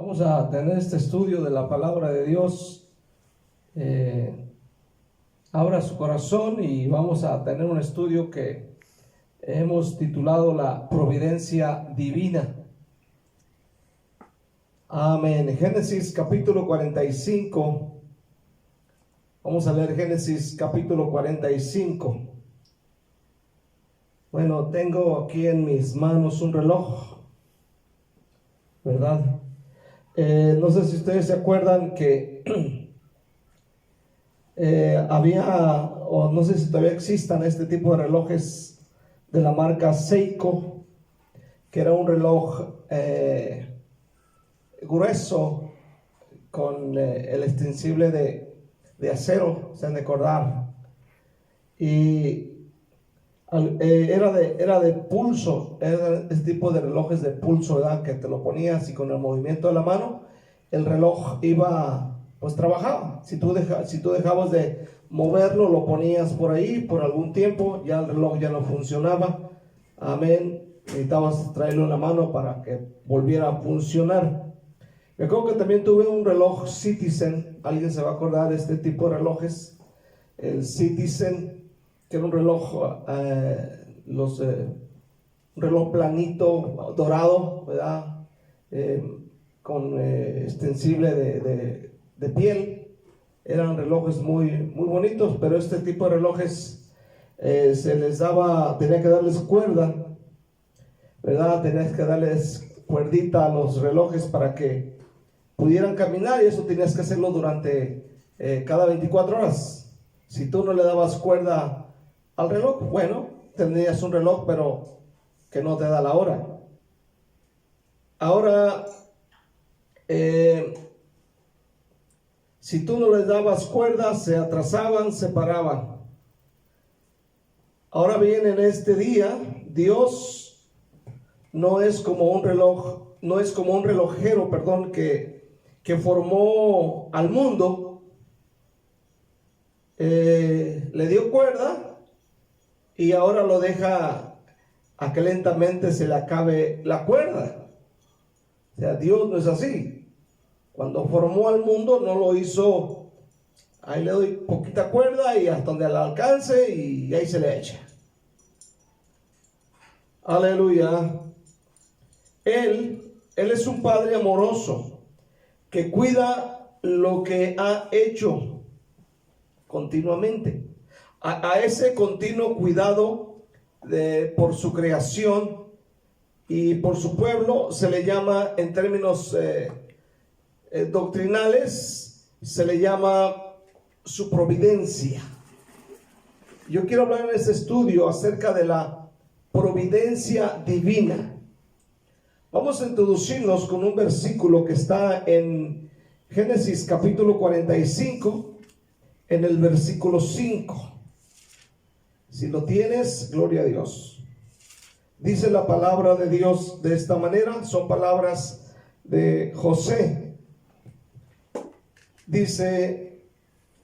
Vamos a tener este estudio de la palabra de Dios. Abra su corazón y vamos a tener un estudio que hemos titulado La Providencia Divina. Amén. Génesis capítulo 45. Vamos a leer Génesis capítulo 45. Bueno, tengo aquí en mis manos un reloj, ¿verdad? No sé si ustedes se acuerdan que había, o no sé si todavía existan este tipo de relojes de la marca Seiko, que era un reloj grueso con el extensible de acero, se han de acordar, y era de pulso, era este tipo de relojes de pulso, ¿verdad? Que te lo ponías y con el movimiento de la mano el reloj iba, pues trabajaba. Si tú dejabas de moverlo, lo ponías por ahí por algún tiempo, ya el reloj ya no funcionaba. Amén. Necesitabas traerlo en la mano para que volviera a funcionar. Me acuerdo que también tuve un reloj Citizen. ¿Alguien se va a acordar de este tipo de relojes? El Citizen, que era un reloj, un reloj planito, dorado, ¿verdad? Con extensible de piel. Eran relojes muy, muy bonitos, pero este tipo de relojes tenía que darles cuerda, ¿verdad? Tenías que darles cuerdita a los relojes para que pudieran caminar, y eso tenías que hacerlo durante cada 24 horas. Si tú no le dabas cuerda al reloj, bueno, tendrías un reloj pero que no te da la hora. Ahora, si tú no les dabas cuerda, se atrasaban, se paraban. Ahora bien, en este día, Dios no es como un relojero, que formó al mundo, le dio cuerda y ahora lo deja a que lentamente se le acabe la cuerda. O sea, Dios no es así. Cuando formó al mundo no lo hizo, ahí le doy poquita cuerda y hasta donde le alcance y ahí se le echa. Aleluya. Él es un Padre amoroso que cuida lo que ha hecho continuamente. A ese continuo cuidado por su creación y por su pueblo se le llama, en términos doctrinales, se le llama su providencia. Yo quiero hablar en este estudio acerca de la providencia divina. Vamos a introducirnos con un versículo que está en Génesis capítulo 45, en el versículo 5. Si lo tienes, gloria a Dios. Dice la palabra de Dios de esta manera, son palabras de José. Dice: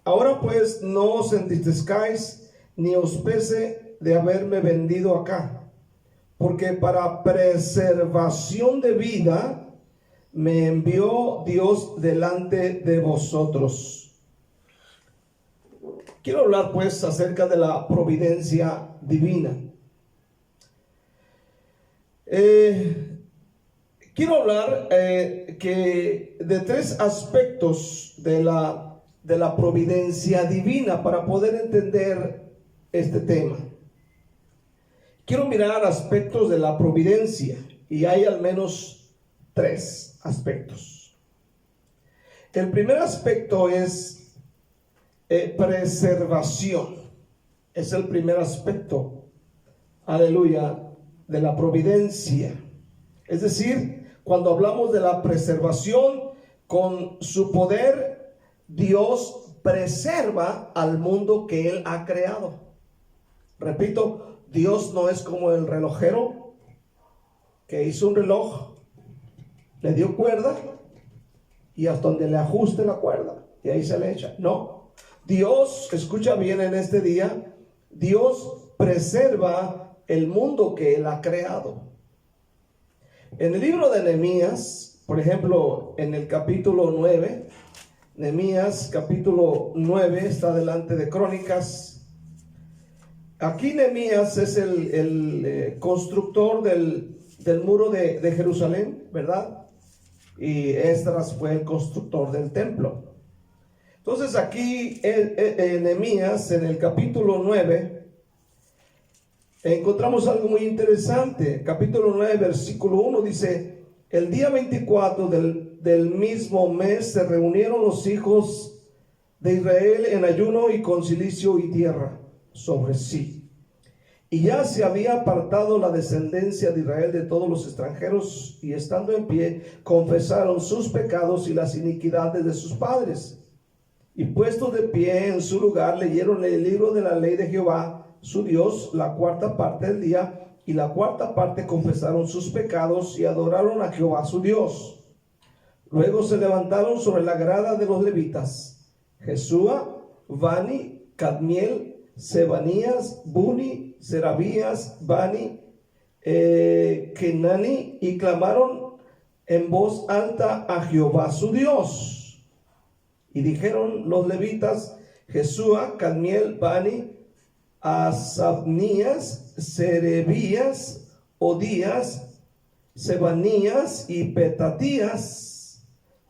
ahora pues no os entristezcáis ni os pese de haberme vendido acá, porque para preservación de vida me envió Dios delante de vosotros. Quiero hablar pues acerca de la providencia divina. Quiero hablar de tres aspectos de la providencia divina para poder entender este tema. Quiero mirar aspectos de la providencia y hay al menos tres aspectos. El primer aspecto es preservación. Es el primer aspecto, aleluya, de la providencia. Es decir, cuando hablamos de la preservación, con su poder Dios preserva al mundo que Él ha creado. Repito, Dios no es como el relojero que hizo un reloj, le dio cuerda y hasta donde le ajuste la cuerda y ahí se le echa. No, Dios, escucha bien en este día, Dios preserva el mundo que Él ha creado. En el libro de Nehemías, por ejemplo, en el capítulo 9, Nehemías capítulo 9 está delante de Crónicas. Aquí Nehemías es el constructor del muro de Jerusalén, ¿verdad? Y Esdras fue el constructor del templo. Entonces aquí Nehemías en el capítulo 9 encontramos algo muy interesante. Capítulo 9 versículo 1 dice: el día 24 del mismo mes se reunieron los hijos de Israel en ayuno y con cilicio y tierra sobre sí. Y ya se había apartado la descendencia de Israel de todos los extranjeros, y estando en pie confesaron sus pecados y las iniquidades de sus padres. Y puestos de pie en su lugar, leyeron el libro de la ley de Jehová, su Dios, la cuarta parte del día, y la cuarta parte confesaron sus pecados y adoraron a Jehová su Dios. Luego se levantaron sobre la grada de los levitas, Jesúa, Bani, Cadmiel, Sebanías, Buni, Serabías, Bani, Kenani, y clamaron en voz alta a Jehová su Dios. Y dijeron los levitas, Jesúa, Cadmiel, Bani, Asabnías, Serebías, Odías, Sebanías y Petatías: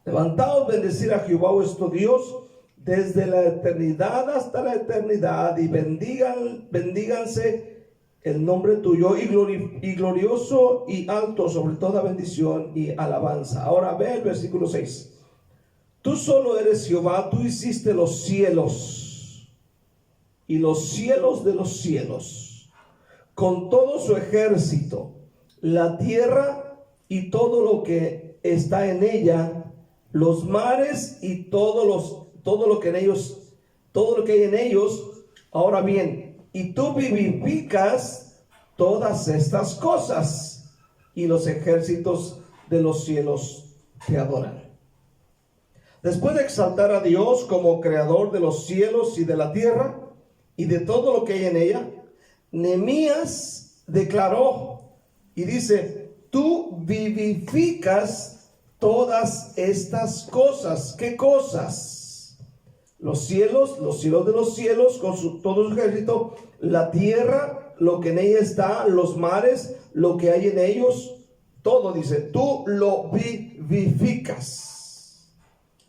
levantaos, bendecir a Jehová vuestro Dios desde la eternidad hasta la eternidad, y bendíganse el nombre tuyo, y glorioso y alto sobre toda bendición y alabanza. Ahora ve el versículo 6. Tú solo eres Jehová, tú hiciste los cielos y los cielos de los cielos, con todo su ejército, la tierra y todo lo que está en ella, los mares y todo lo que hay en ellos. Ahora bien, y tú vivificas todas estas cosas, y los ejércitos de los cielos te adoran. Después de exaltar a Dios como creador de los cielos y de la tierra y de todo lo que hay en ella, Nehemías declaró y dice: tú vivificas todas estas cosas. ¿Qué cosas? Los cielos de los cielos con todo su ejército, la tierra, lo que en ella está, los mares, lo que hay en ellos, todo, dice, tú lo vivificas.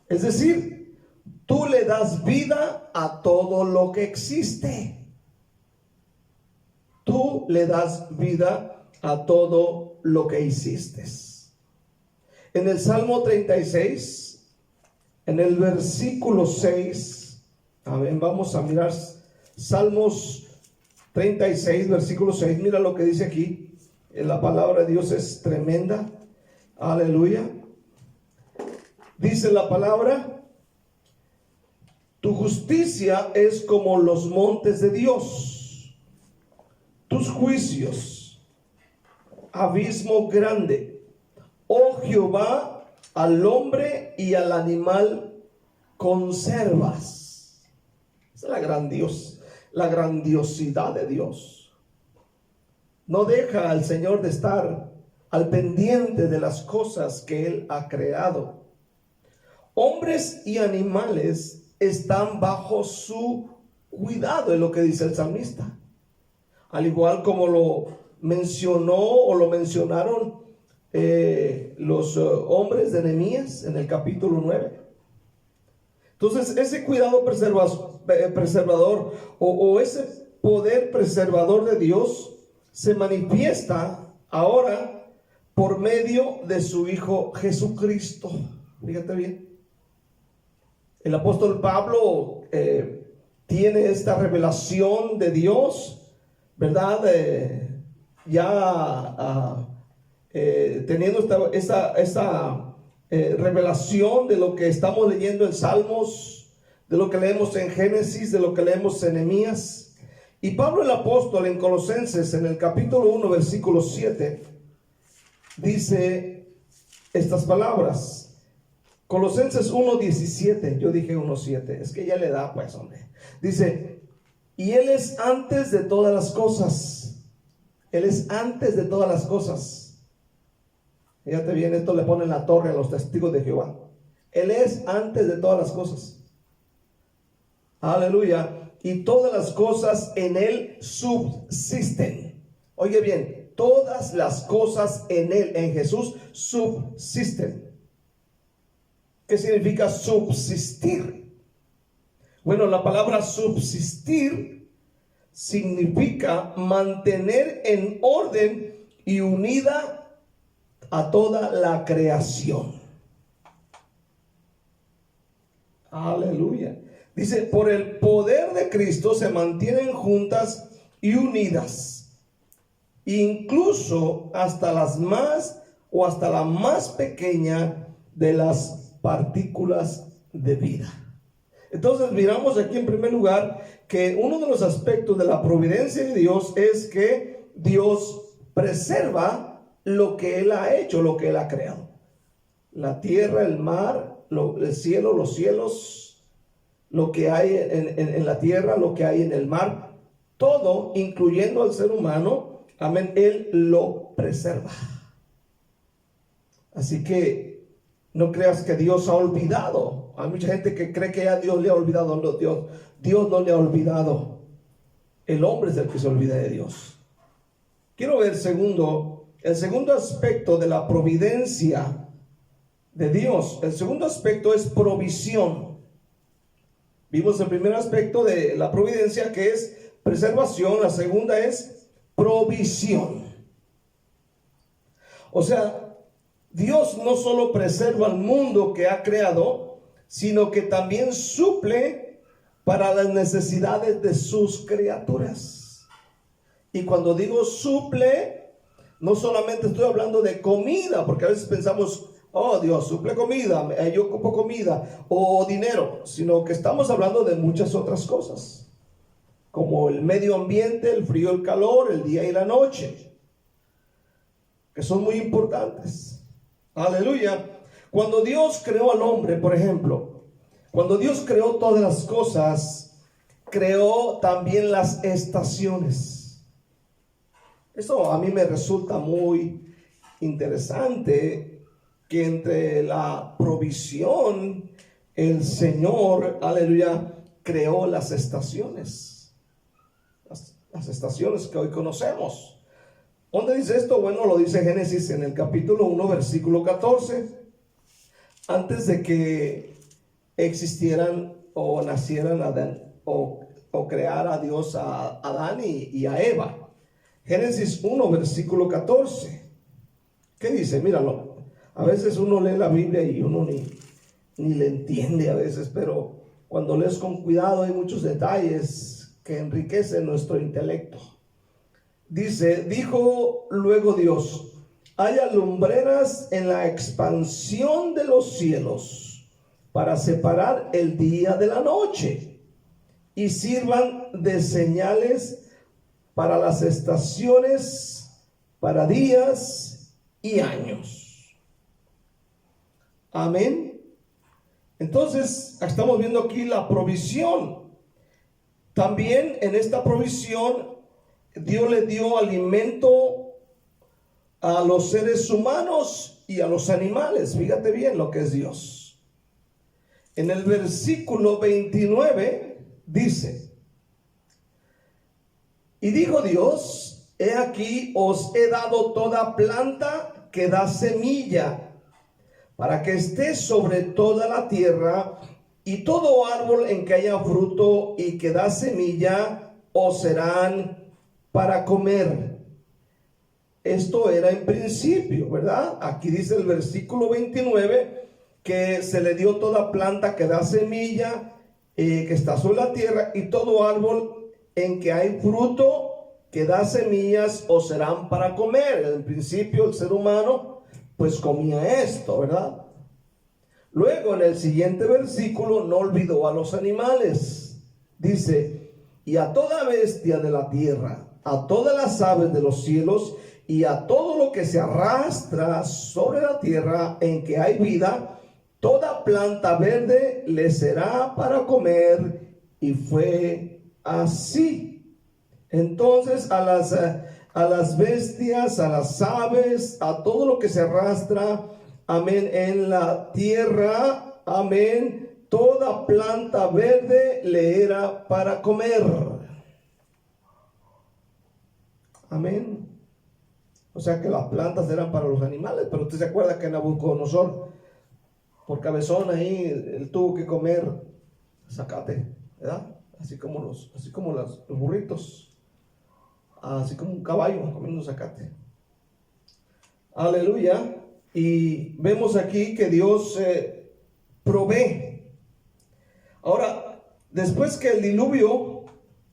Es decir, tú le das vida a todo lo que existe. Tú le das vida a todo lo que hiciste. En el Salmo 36, en el versículo 6, vamos a mirar Salmos 36, versículo 6. Mira lo que dice aquí. La palabra de Dios es tremenda. Aleluya. Dice la palabra: tu justicia es como los montes de Dios, tus juicios, abismo grande. Oh Jehová, al hombre y al animal conservas. Esa es la grandiosidad de Dios. No deja al Señor de estar al pendiente de las cosas que Él ha creado. Hombres y animales están bajo su cuidado, es lo que dice el salmista. Al igual como lo mencionó o lo mencionaron los hombres de Nehemías en el capítulo 9. Entonces, ese cuidado preservador o ese poder preservador de Dios se manifiesta ahora por medio de su Hijo Jesucristo. Fíjate bien. El apóstol Pablo tiene esta revelación de Dios, ¿verdad? Teniendo esta revelación de lo que estamos leyendo en Salmos, de lo que leemos en Génesis, de lo que leemos en Nehemías. Y Pablo el apóstol en Colosenses, en el capítulo 1, versículo 7, dice estas palabras. Colosenses 1:17, yo dije 1:7, es que ya le da, pues, hombre. Dice: y Él es antes de todas las cosas. Él es antes de todas las cosas. Fíjate bien, esto le ponen la torre a los testigos de Jehová. Él es antes de todas las cosas. Aleluya. Y todas las cosas en Él subsisten. Oye bien, todas las cosas en Él, en Jesús, subsisten. ¿Qué significa subsistir? Bueno, la palabra subsistir significa mantener en orden y unida a toda la creación. Aleluya. Dice, por el poder de Cristo se mantienen juntas y unidas, incluso hasta las más o hasta la más pequeña de las partículas de vida. Entonces miramos aquí en primer lugar que uno de los aspectos de la providencia de Dios es que Dios preserva lo que Él ha hecho, lo que Él ha creado. La tierra, el mar, el cielo, los cielos, lo que hay en la tierra, lo que hay en el mar, todo, incluyendo al ser humano, amén, Él lo preserva. Así que no creas que Dios ha olvidado. Hay mucha gente que cree que ya Dios le ha olvidado. No, Dios no le ha olvidado. El hombre es el que se olvida de Dios. Quiero ver el segundo aspecto de la providencia de Dios. El segundo aspecto es provisión. Vimos el primer aspecto de la providencia, que es preservación. La segunda es provisión. O sea, Dios no solo preserva el mundo que ha creado, sino que también suple para las necesidades de sus criaturas. Y cuando digo suple, no solamente estoy hablando de comida, porque a veces pensamos, oh, Dios suple comida, yo ocupo comida o dinero, sino que estamos hablando de muchas otras cosas, como el medio ambiente, el frío, el calor, el día y la noche, que son muy importantes. Aleluya. Cuando Dios creó al hombre, por ejemplo, cuando Dios creó todas las cosas, creó también las estaciones. Eso a mí me resulta muy interesante, que entre la provisión, el Señor, aleluya, creó las estaciones. Las estaciones que hoy conocemos. ¿Dónde dice esto? Bueno, lo dice Génesis en el capítulo 1, versículo 14. Antes de que existieran o nacieran Adán, o creara Dios a Adán y a Eva. Génesis 1, versículo 14. ¿Qué dice? Míralo. A veces uno lee la Biblia y uno ni le entiende a veces, pero cuando lees con cuidado hay muchos detalles que enriquecen nuestro intelecto. Dice, dijo luego Dios, haya lumbreras en la expansión de los cielos para separar el día de la noche y sirvan de señales para las estaciones, para días y años. Amén. Entonces, estamos viendo aquí la provisión. También en esta provisión Dios le dio alimento a los seres humanos y a los animales. Fíjate bien lo que es Dios. En el versículo 29 dice, y dijo Dios, he aquí os he dado toda planta que da semilla, para que esté sobre toda la tierra, y todo árbol en que haya fruto y que da semilla, os serán para comer. Esto era en principio, ¿verdad? Aquí dice el versículo 29 que se le dio toda planta que da semilla, que está sobre la tierra, y todo árbol en que hay fruto que da semillas os serán para comer. En principio el ser humano pues comía esto, ¿verdad? Luego en el siguiente versículo no olvidó a los animales. Dice, y a toda bestia de la tierra, a todas las aves de los cielos y a todo lo que se arrastra sobre la tierra en que hay vida, toda planta verde le será para comer. Y fue así. Entonces a a las bestias, a las aves, a todo lo que se arrastra, amén, en la tierra, amén. Toda planta verde le era para comer. Amén. O sea que las plantas eran para los animales, pero usted se acuerda que Nabucodonosor, por cabezón ahí, él tuvo que comer zacate, ¿verdad? Así como los burritos, así como un caballo comiendo zacate. Aleluya. Y vemos aquí que Dios provee. Ahora, después que el diluvio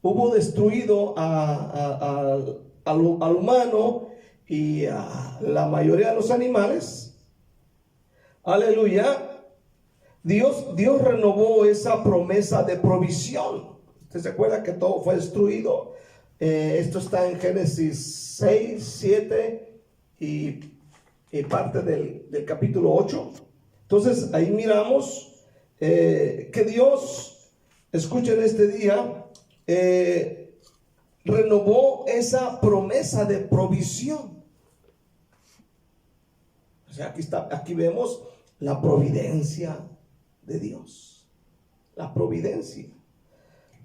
hubo destruido al humano y a la mayoría de los animales, aleluya, Dios renovó esa promesa de provisión. ¿Usted se acuerda que todo fue destruido? Esto está en Génesis 6, 7 y parte del capítulo 8. Entonces ahí miramos que Dios, escuchen este día, renovó esa promesa de provisión. O sea, aquí vemos la providencia de Dios. La providencia.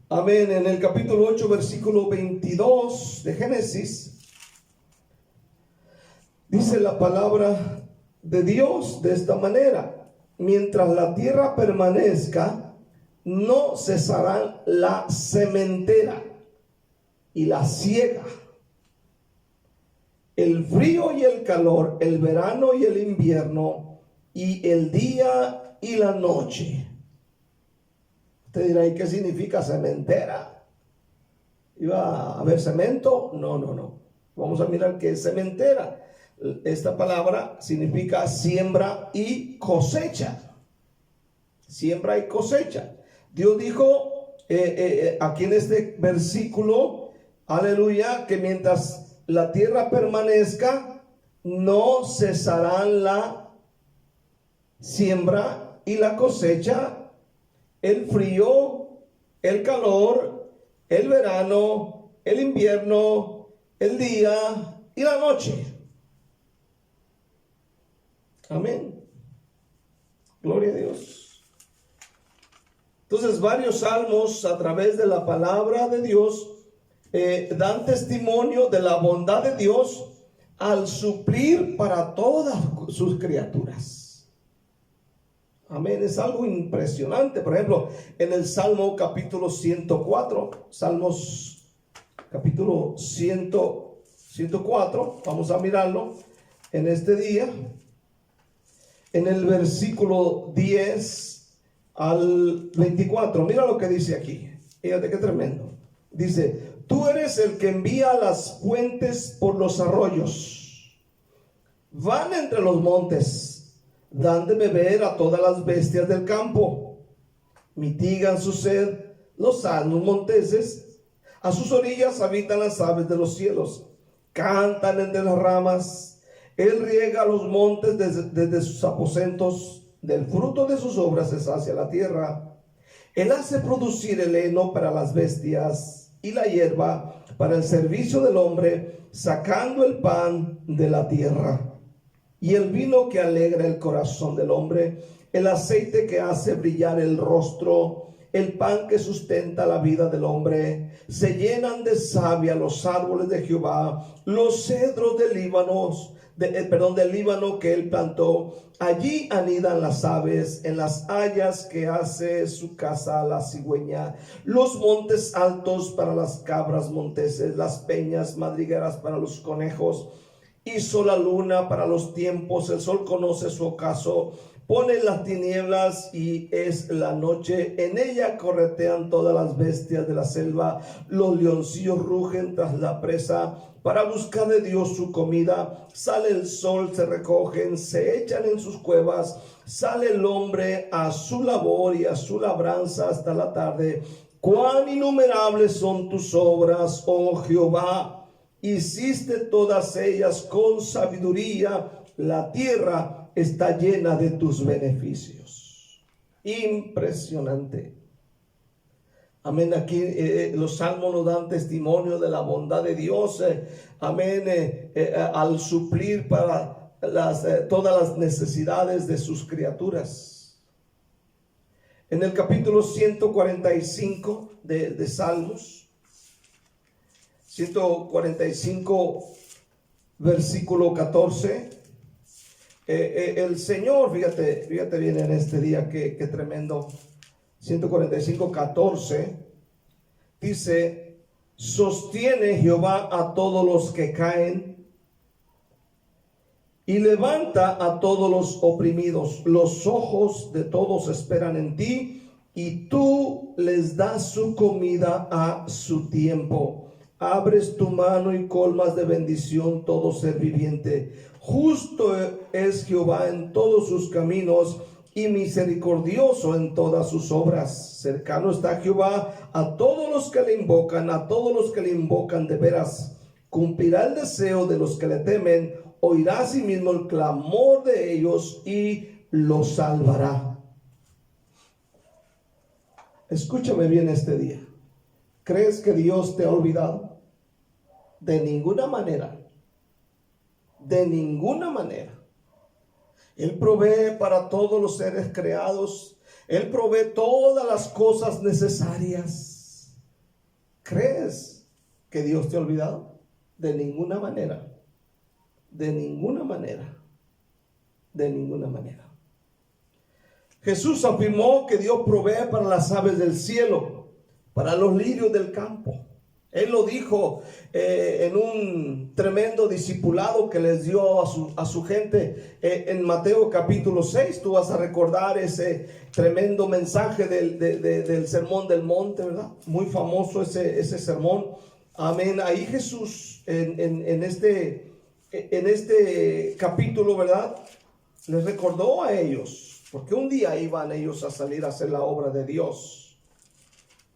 Amén. En el capítulo 8, versículo 22 de Génesis, dice la palabra de Dios de esta manera: mientras la tierra permanezca, no cesarán la sementera y la siega, el frío y el calor, el verano y el invierno, y el día y la noche. Usted dirá, ¿y qué significa sementera? ¿Iba a haber cemento? No. Vamos a mirar qué es sementera. Esta palabra significa siembra y cosecha. Siembra y cosecha. Dios dijo aquí en este versículo, aleluya, que mientras la tierra permanezca, no cesarán la siembra y la cosecha, el frío, el calor, el verano, el invierno, el día y la noche. Amén. Gloria a Dios. Entonces, varios salmos a través de la palabra de Dios dan testimonio de la bondad de Dios al suplir para todas sus criaturas. Amén. Es algo impresionante. Por ejemplo, en el Salmo capítulo 104, Salmos capítulo 104, vamos a mirarlo en este día. En el versículo 10 al 24, mira lo que dice aquí. Fíjate qué tremendo. Dice: tú eres el que envía las fuentes por los arroyos, van entre los montes, dan de beber a todas las bestias del campo, mitigan su sed los asnos monteses, a sus orillas habitan las aves de los cielos, cantan entre las ramas. Él riega los montes desde sus aposentos, del fruto de sus obras se sacia la tierra. Él hace producir el heno para las bestias y la hierba para el servicio del hombre, sacando el pan de la tierra y el vino que alegra el corazón del hombre, el aceite que hace brillar el rostro, el pan que sustenta la vida del hombre. Se llenan de savia los árboles de Jehová, los cedros del Líbano que él plantó. Allí anidan las aves, en las hayas que hace su casa la cigüeña. Los montes altos para las cabras monteses, las peñas madrigueras para los conejos. Hizo la luna para los tiempos, el sol conoce su ocaso. Pone las tinieblas y es la noche. En ella corretean todas las bestias de la selva. Los leoncillos rugen tras la presa para buscar de Dios su comida. Sale el sol, se recogen, se echan en sus cuevas. Sale el hombre a su labor y a su labranza hasta la tarde. Cuán innumerables son tus obras, oh Jehová. Hiciste todas ellas con sabiduría. La tierra está llena de tus beneficios. Impresionante. Amén. Aquí los salmos nos dan testimonio de la bondad de Dios. Amén. Al suplir para todas las necesidades de sus criaturas. En el capítulo 145 de Salmos, 145 versículo 14, el Señor, fíjate bien en este día, que tremendo. 145, 14 dice: sostiene Jehová a todos los que caen y levanta a todos los oprimidos. Los ojos de todos esperan en ti, y tú les das su comida a su tiempo. Abres tu mano y colmas de bendición todo ser viviente. Justo es Jehová en todos sus caminos, y misericordioso en todas sus obras. Cercano está Jehová a todos los que le invocan, a todos los que le invocan de veras. Cumplirá el deseo de los que le temen, oirá asimismo el clamor de ellos y los salvará. Escúchame bien este día. ¿Crees que Dios te ha olvidado? De ninguna manera. De ninguna manera. Él provee para todos los seres creados. Él provee todas las cosas necesarias. ¿Crees que Dios te ha olvidado? De ninguna manera. De ninguna manera. De ninguna manera. Jesús afirmó que Dios provee para las aves del cielo, para los lirios del campo. Él lo dijo en un tremendo discipulado que les dio a su gente en Mateo capítulo 6. Tú vas a recordar ese tremendo mensaje del sermón del monte, ¿verdad? Muy famoso ese sermón. Amén. Ahí Jesús en este capítulo, ¿verdad?, les recordó a ellos, porque un día iban ellos a salir a hacer la obra de Dios.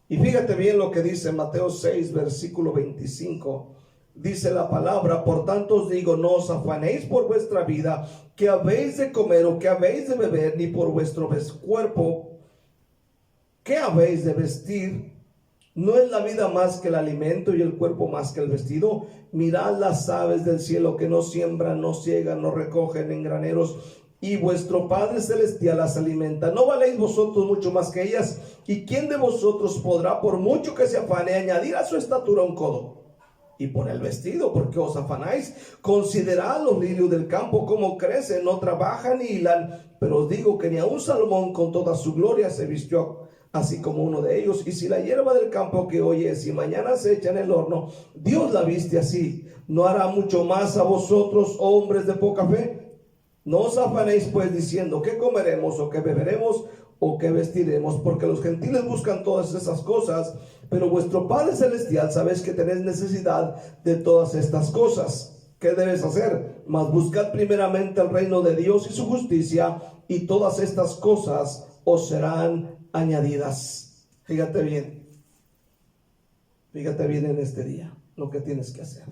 Y fíjate bien lo que dice Mateo 6, versículo 25. Dice la palabra: por tanto os digo, no os afanéis por vuestra vida, que habéis de comer o que habéis de beber, ni por vuestro cuerpo, que habéis de vestir. ¿No es la vida más que el alimento y el cuerpo más que el vestido? Mirad las aves del cielo, que no siembran, no ciegan, no recogen en graneros, y vuestro Padre Celestial las alimenta. ¿No valéis vosotros mucho más que ellas? ¿Y quién de vosotros podrá, por mucho que se afane, añadir a su estatura un codo? Y por el vestido, ¿por qué os afanáis? Considerad los lirios del campo, cómo crecen, no trabajan ni hilan. Pero os digo que ni aun Salomón con toda su gloria se vistió así como uno de ellos. Y si la hierba del campo que hoy es y mañana se echa en el horno, Dios la viste así, ¿no hará mucho más a vosotros, hombres de poca fe? No os afanéis pues diciendo: ¿qué comeremos, o qué beberemos, o qué vestiremos? Porque los gentiles buscan todas esas cosas, pero vuestro Padre Celestial sabéis que tenéis necesidad de todas estas cosas. ¿Qué debes hacer? Mas buscad primeramente el reino de Dios y su justicia, y todas estas cosas os serán añadidas. Fíjate bien en este día lo que tienes que hacer.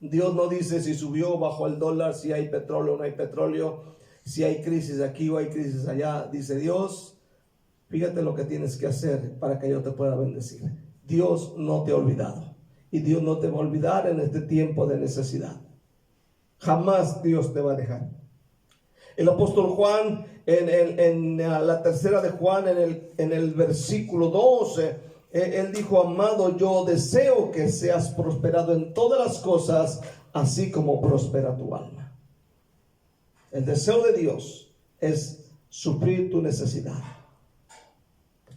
Dios no dice si subió o bajó el dólar, si hay petróleo o no hay petróleo, si hay crisis aquí o hay crisis allá. Dice Dios: fíjate lo que tienes que hacer para que yo te pueda bendecir. Dios no te ha olvidado, y Dios no te va a olvidar en este tiempo de necesidad. Jamás Dios te va a dejar. El apóstol Juan, en la tercera de Juan, en el versículo 12, él dijo: amado, yo deseo que seas prosperado en todas las cosas, así como prospera tu alma. El deseo de Dios es suplir tu necesidad,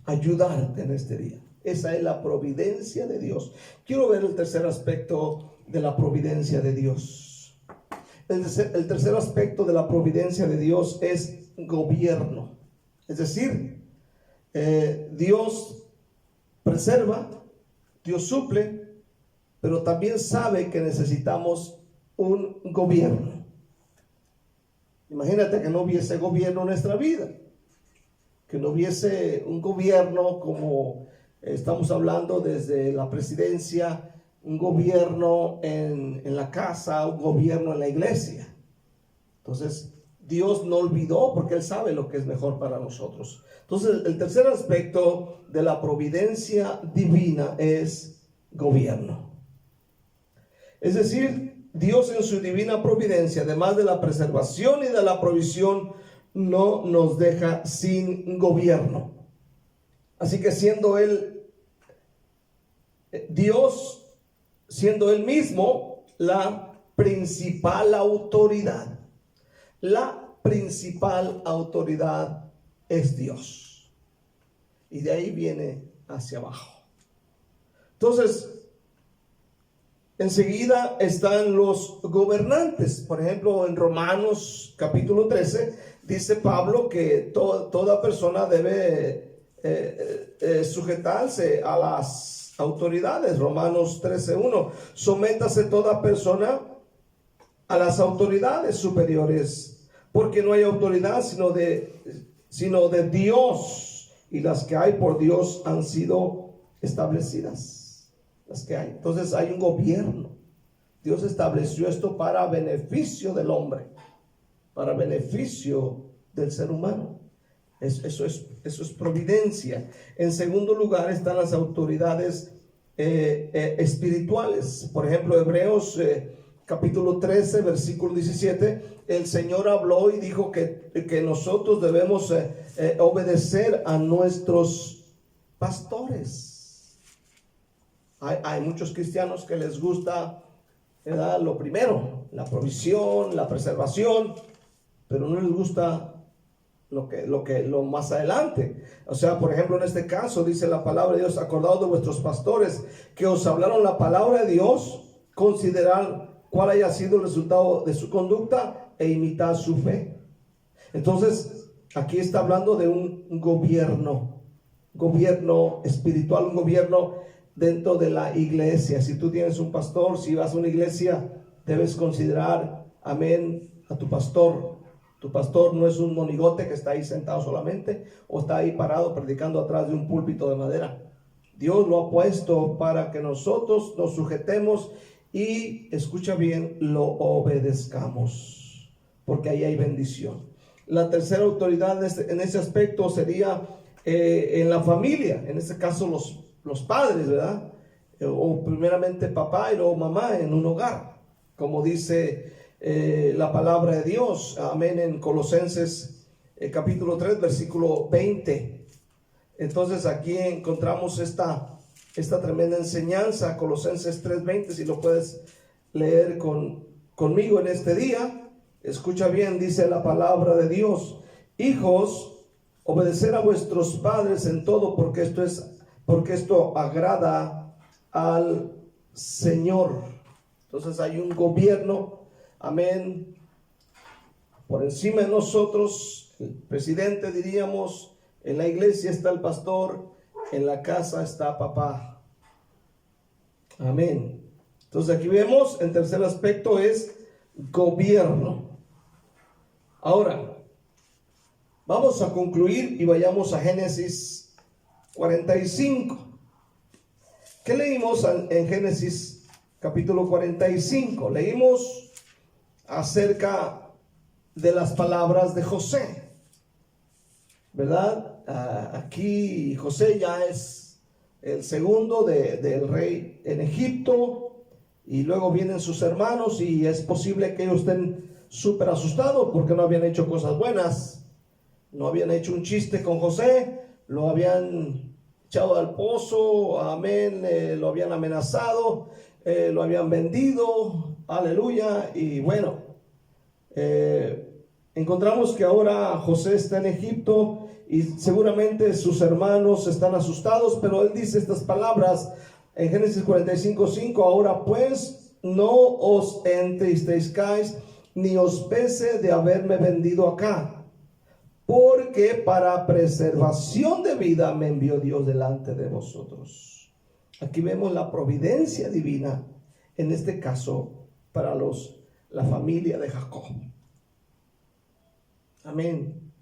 ayudarte en este día. Esa es la providencia de Dios. Quiero ver el tercer aspecto de la providencia de Dios. El tercer aspecto de la providencia de Dios es gobierno. Es decir, Dios preserva, Dios suple, pero también sabe que necesitamos un gobierno. Imagínate que no hubiese gobierno en nuestra vida, que no hubiese un gobierno como estamos hablando desde la presidencia, un gobierno en la casa, un gobierno en la iglesia. Entonces, Dios no olvidó, porque Él sabe lo que es mejor para nosotros. Entonces, el tercer aspecto de la providencia divina es gobierno. Es decir, Dios en su divina providencia, además de la preservación y de la provisión, no nos deja sin gobierno. Así que siendo Él Dios, siendo Él mismo la principal autoridad, la principal autoridad es Dios. Y de ahí viene hacia abajo. Entonces, enseguida están los gobernantes. Por ejemplo, en Romanos capítulo 13 dice Pablo que toda persona debe sujetarse a las autoridades. Romanos 13:1. Sométase toda persona a las autoridades superiores, porque no hay autoridad sino de Dios, y las que hay por Dios han sido establecidas. Las que hay. Entonces hay un gobierno. Dios estableció esto para beneficio del hombre, para beneficio del ser humano. Eso es providencia. En segundo lugar están las autoridades espirituales. Por ejemplo, Hebreos capítulo 13, versículo 17, el Señor habló y dijo que nosotros debemos obedecer a nuestros pastores. Hay muchos cristianos que les gusta, ¿verdad?, lo primero, la provisión, la preservación, pero no les gusta lo más adelante. O sea, por ejemplo, en este caso dice la palabra de Dios: acordaos de vuestros pastores que os hablaron la palabra de Dios, considerad cuál haya sido el resultado de su conducta e imitad su fe. Entonces, aquí está hablando de un gobierno espiritual, un gobierno dentro de la iglesia. Si tú tienes un pastor, si vas a una iglesia, debes considerar, amén, a tu pastor. Tu pastor no es un monigote que está ahí sentado solamente, o está ahí parado predicando atrás de un púlpito de madera. Dios lo ha puesto para que nosotros nos sujetemos y, escucha bien, lo obedezcamos, porque ahí hay bendición. La tercera autoridad en ese aspecto sería en la familia, en este caso los padres, ¿verdad? O primeramente papá y luego mamá en un hogar, como dice la palabra de Dios, amén, en Colosenses capítulo 3, versículo 20. Entonces aquí encontramos esta tremenda enseñanza, Colosenses 3:20, si lo puedes leer conmigo en este día. Escucha bien, dice la palabra de Dios: hijos, obedecer a vuestros padres en todo, porque esto agrada al Señor. Entonces hay un gobierno, amén, por encima de nosotros, el presidente, diríamos. En la iglesia está el pastor, en la casa está papá. Amén. Entonces aquí vemos, el tercer aspecto es gobierno. Ahora, vamos a concluir y vayamos a Génesis 45. ¿Qué leímos en Génesis capítulo 45? Leímos acerca de las palabras de José, ¿verdad? Aquí José ya es el segundo del rey en Egipto, y luego vienen sus hermanos, y es posible que ellos estén súper asustados porque no habían hecho cosas buenas, no habían hecho un chiste con José, lo habían echado al pozo, amén, lo habían amenazado, lo habían vendido, aleluya. Y bueno, encontramos que ahora José está en Egipto y seguramente sus hermanos están asustados, pero él dice estas palabras en Génesis 45:5: ahora pues no os entristezcáis ni os pese de haberme vendido acá, porque para preservación de vida me envió Dios delante de vosotros. Aquí vemos la providencia divina, en este caso para la familia de Jacob. Amén.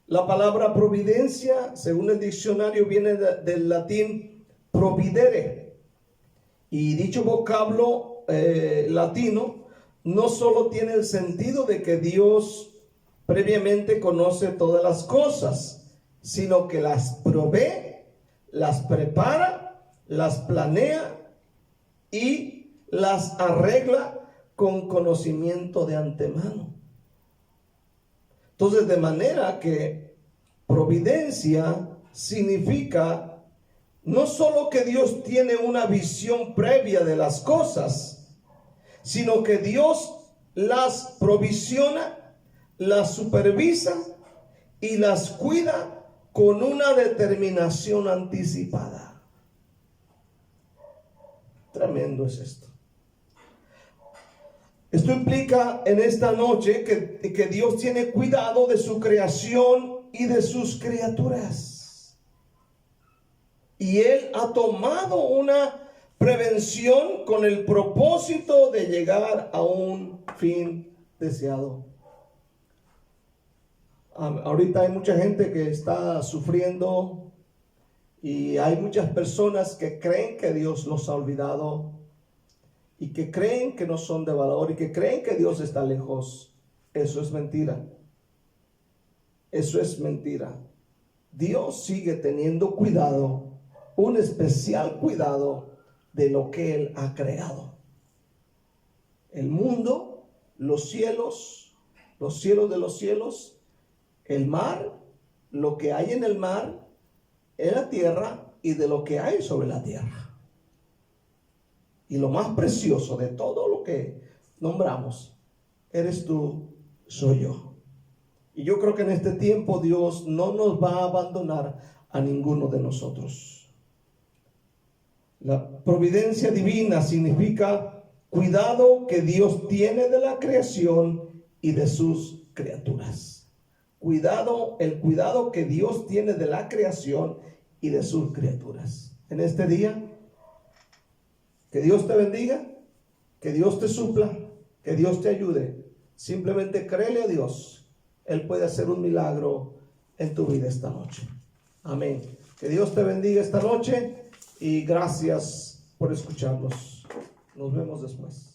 La palabra providencia, según el diccionario, viene del latín providere, y dicho vocablo latino no solo tiene el sentido de que Dios previamente conoce todas las cosas, sino que las provee, las prepara, las planea y las arregla con conocimiento de antemano. Entonces, de manera que providencia significa no solo que Dios tiene una visión previa de las cosas, sino que Dios las provisiona, las supervisa y las cuida con una determinación anticipada. Tremendo es esto. Esto implica en esta noche que Dios tiene cuidado de su creación y de sus criaturas. Y Él ha tomado una prevención con el propósito de llegar a un fin deseado. Ahorita hay mucha gente que está sufriendo y hay muchas personas que creen que Dios los ha olvidado y que creen que no son de valor y que creen que Dios está lejos. Eso es mentira. Eso es mentira. Dios sigue teniendo cuidado, un especial cuidado de lo que Él ha creado. El mundo, los cielos de los cielos, el mar, lo que hay en el mar, en la tierra y de lo que hay sobre la tierra. Y lo más precioso de todo lo que nombramos, eres tú, soy yo. Y yo creo que en este tiempo Dios no nos va a abandonar a ninguno de nosotros. La providencia divina significa cuidado que Dios tiene de la creación y de sus criaturas. El cuidado que Dios tiene de la creación y de sus criaturas. En este día, que Dios te bendiga, que Dios te supla, que Dios te ayude. Simplemente créele a Dios. Él puede hacer un milagro en tu vida esta noche. Amén. Que Dios te bendiga esta noche y gracias por escucharnos. Nos vemos después.